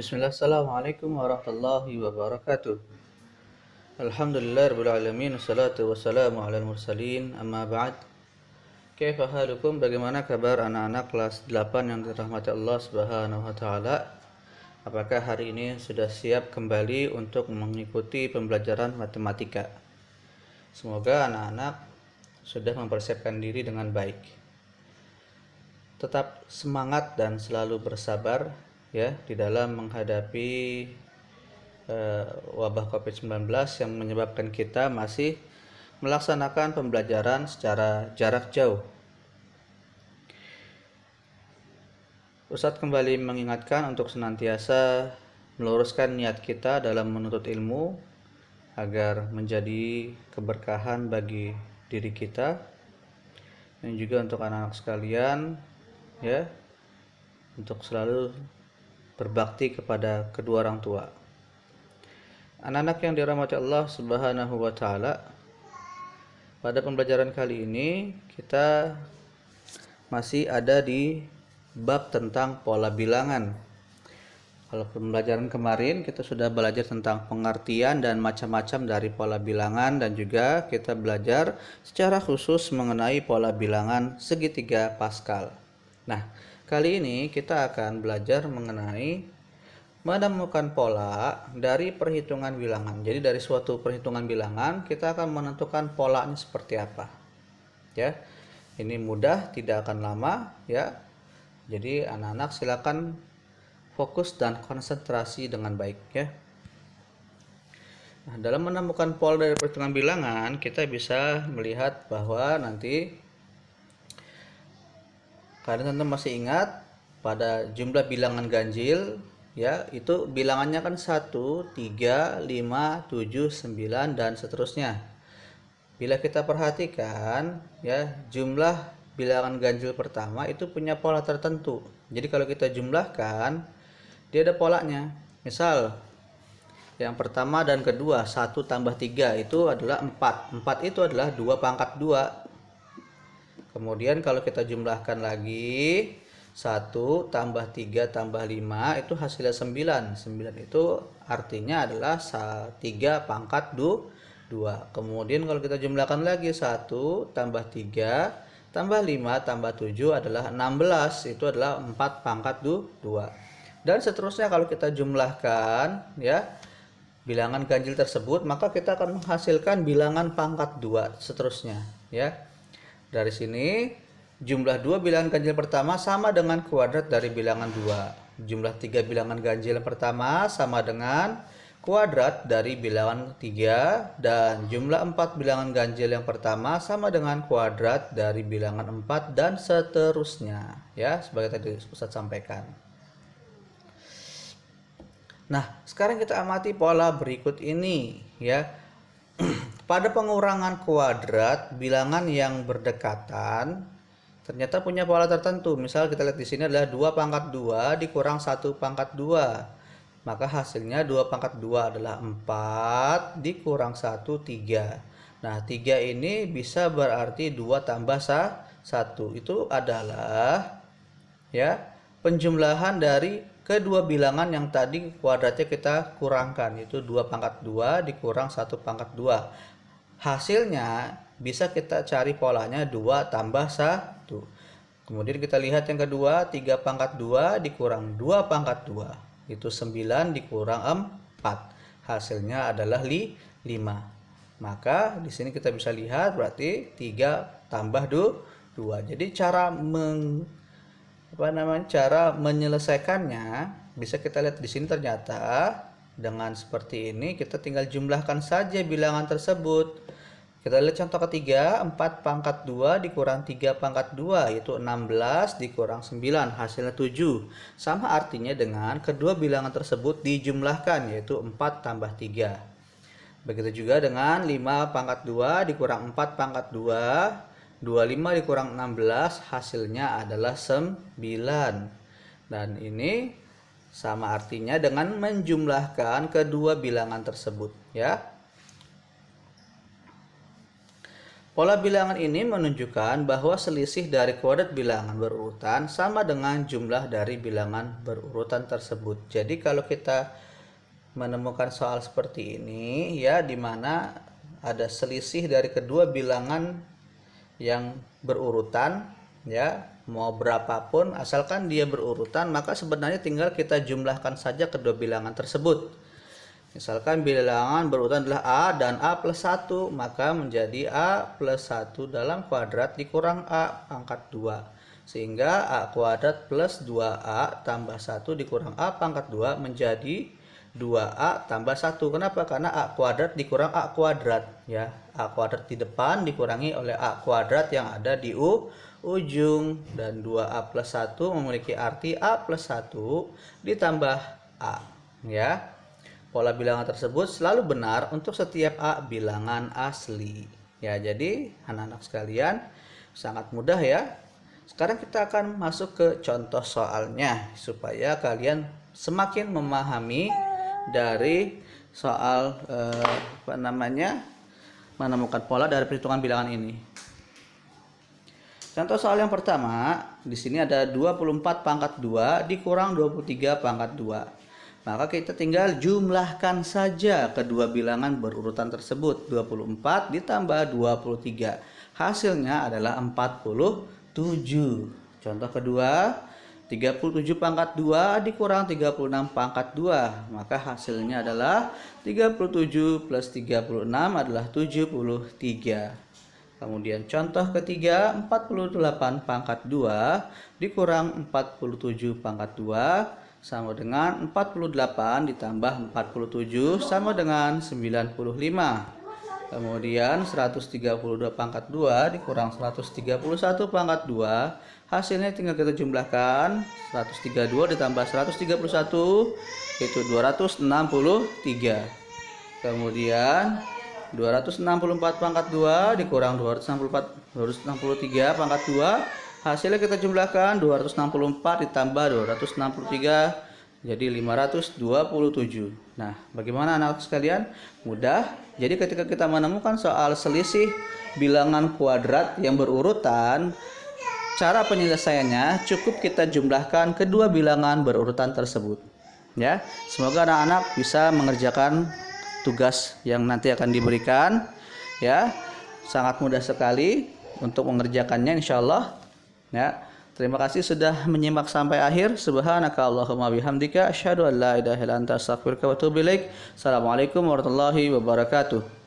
Bismillah, assalamualaikum warahmatullahi wabarakatuh. Alhamdulillah rabbil alamin, wassalatu wassalamu ala mursalin, amma ba'd. Kaifa halukum, bagaimana kabar anak-anak kelas 8 yang dirahmati Allah Subhanahu wa taala? Apakah hari ini sudah siap kembali untuk mengikuti pembelajaran matematika? Semoga anak-anak sudah mempersiapkan diri dengan baik. Tetap semangat dan selalu bersabar ya di dalam menghadapi wabah COVID-19 yang menyebabkan kita masih melaksanakan pembelajaran secara jarak jauh. Ustadz kembali mengingatkan untuk senantiasa meluruskan niat kita dalam menuntut ilmu agar menjadi keberkahan bagi diri kita dan juga untuk anak-anak sekalian ya, untuk selalu berbakti kepada kedua orang tua. Anak-anak yang dirahmati Allah Subhanahu wa taala, pada pembelajaran kali ini kita masih ada di bab tentang pola bilangan. Kalau pembelajaran kemarin kita sudah belajar tentang pengertian dan macam-macam dari pola bilangan, dan juga kita belajar secara khusus mengenai pola bilangan segitiga Pascal. Nah, kali ini kita akan belajar mengenai menemukan pola dari perhitungan bilangan. Jadi dari suatu perhitungan bilangan kita akan menentukan polanya seperti apa. Ya. Ini mudah, tidak akan lama ya. Jadi anak-anak silakan fokus dan konsentrasi dengan baik ya. Nah, dalam menemukan pola dari perhitungan bilangan, kita bisa melihat bahwa nanti kalian tentu masih ingat pada jumlah bilangan ganjil ya, itu bilangannya kan 1, 3, 5, 7, 9 dan seterusnya. Bila kita perhatikan ya, jumlah bilangan ganjil pertama itu punya pola tertentu. Jadi kalau kita jumlahkan, dia ada polanya. Misal yang pertama dan kedua, 1 tambah 3 itu adalah 4. 4 itu adalah 2 pangkat 2. Kemudian kalau kita jumlahkan lagi, 1 tambah 3 tambah 5 itu hasilnya 9. 9 itu artinya adalah 3 pangkat 2. Kemudian kalau kita jumlahkan lagi, 1 tambah 3 tambah 5 tambah 7 adalah 16. Itu adalah 4 pangkat 2. Dan seterusnya kalau kita jumlahkan ya bilangan ganjil tersebut, maka kita akan menghasilkan bilangan pangkat 2 seterusnya ya. Dari sini jumlah 2 bilangan ganjil pertama sama dengan kuadrat dari bilangan 2. Jumlah 3 bilangan ganjil yang pertama sama dengan kuadrat dari bilangan 3. Dan jumlah 4 bilangan ganjil yang pertama sama dengan kuadrat dari bilangan 4 dan seterusnya. Ya, sebagai tadi Ustadz sampaikan. Nah, sekarang kita amati pola berikut ini ya. Pada pengurangan kuadrat bilangan yang berdekatan ternyata punya pola tertentu. Misal kita lihat di sini adalah 2 pangkat 2 dikurang 1 pangkat 2. Maka hasilnya 2 pangkat 2 adalah 4 dikurang 1, 3. Nah, 3 ini bisa berarti 2 tambah 1. Itu adalah ya penjumlahan dari kedua bilangan yang tadi kuadratnya kita kurangkan, yaitu 2 pangkat 2 dikurang 1 pangkat 2. Hasilnya bisa kita cari polanya 2 tambah 1. Kemudian kita lihat yang kedua, 3 pangkat 2 dikurang 2 pangkat 2. Itu 9 dikurang 4. Hasilnya adalah 5. Maka di sini kita bisa lihat berarti 3 tambah 2. Jadi cara menyelesaikannya bisa kita lihat di sini. Ternyata dengan seperti ini kita tinggal jumlahkan saja bilangan tersebut. Kita lihat contoh ketiga, 4 pangkat 2 dikurang 3 pangkat 2 yaitu 16 dikurang 9, hasilnya 7. Sama artinya dengan kedua bilangan tersebut dijumlahkan, yaitu 4 tambah 3. Begitu juga dengan 5 pangkat 2 dikurang 4 pangkat 2, 25 dikurang 16, hasilnya adalah 9. Dan ini sama artinya dengan menjumlahkan kedua bilangan tersebut ya. Pola bilangan ini menunjukkan bahwa selisih dari kuadrat bilangan berurutan sama dengan jumlah dari bilangan berurutan tersebut. Jadi kalau kita menemukan soal seperti ini ya, di mana ada selisih dari kedua bilangan yang berurutan ya, mau berapapun asalkan dia berurutan, maka sebenarnya tinggal kita jumlahkan saja kedua bilangan tersebut. Misalkan bilangan berurutan adalah A dan A plus 1, maka menjadi A plus 1 dalam kuadrat dikurang A pangkat 2. Sehingga A kuadrat plus 2A tambah 1 dikurang A pangkat 2 menjadi 2A tambah 1. Kenapa? Karena A kuadrat dikurang A kuadrat. Ya, A kuadrat di depan dikurangi oleh A kuadrat yang ada di ujung. Dan 2A plus 1 memiliki arti A plus 1 ditambah A. Ya. Pola bilangan tersebut selalu benar untuk setiap A bilangan asli. Ya, jadi anak-anak sekalian sangat mudah ya. Sekarang kita akan masuk ke contoh soalnya supaya kalian semakin memahami dari soal menemukan pola dari perhitungan bilangan ini. Contoh soal yang pertama, di sini ada 24 pangkat 2 dikurang 23 pangkat 2. Maka kita tinggal jumlahkan saja kedua bilangan berurutan tersebut. 24 ditambah 23. Hasilnya adalah 47. Contoh kedua, 37 pangkat 2 dikurang 36 pangkat 2. Maka hasilnya adalah 37 plus 36 adalah 73. Kemudian contoh ketiga, 48 pangkat 2 dikurang 47 pangkat 2 sama dengan 48 ditambah 47 sama dengan 95. Kemudian 132 pangkat 2 dikurang 131 pangkat 2. Hasilnya tinggal kita jumlahkan. 132 ditambah 131 itu 263. Kemudian 264 pangkat 2 dikurang 263 pangkat 2. Hasilnya kita jumlahkan 264 ditambah 263 jadi 527. Nah, bagaimana anak sekalian? Mudah. Jadi ketika kita menemukan soal selisih bilangan kuadrat yang berurutan, cara penyelesaiannya cukup kita jumlahkan kedua bilangan berurutan tersebut. Ya, semoga anak-anak bisa mengerjakan tugas yang nanti akan diberikan. Ya, sangat mudah sekali untuk mengerjakannya insyaallah. Ya, terima kasih sudah menyimak sampai akhir. Subhanakallahumma bihamdika asyhadu an la ilaha illa anta astaghfiruka wa atubu ilaik. Assalamualaikum warahmatullahi wabarakatuh.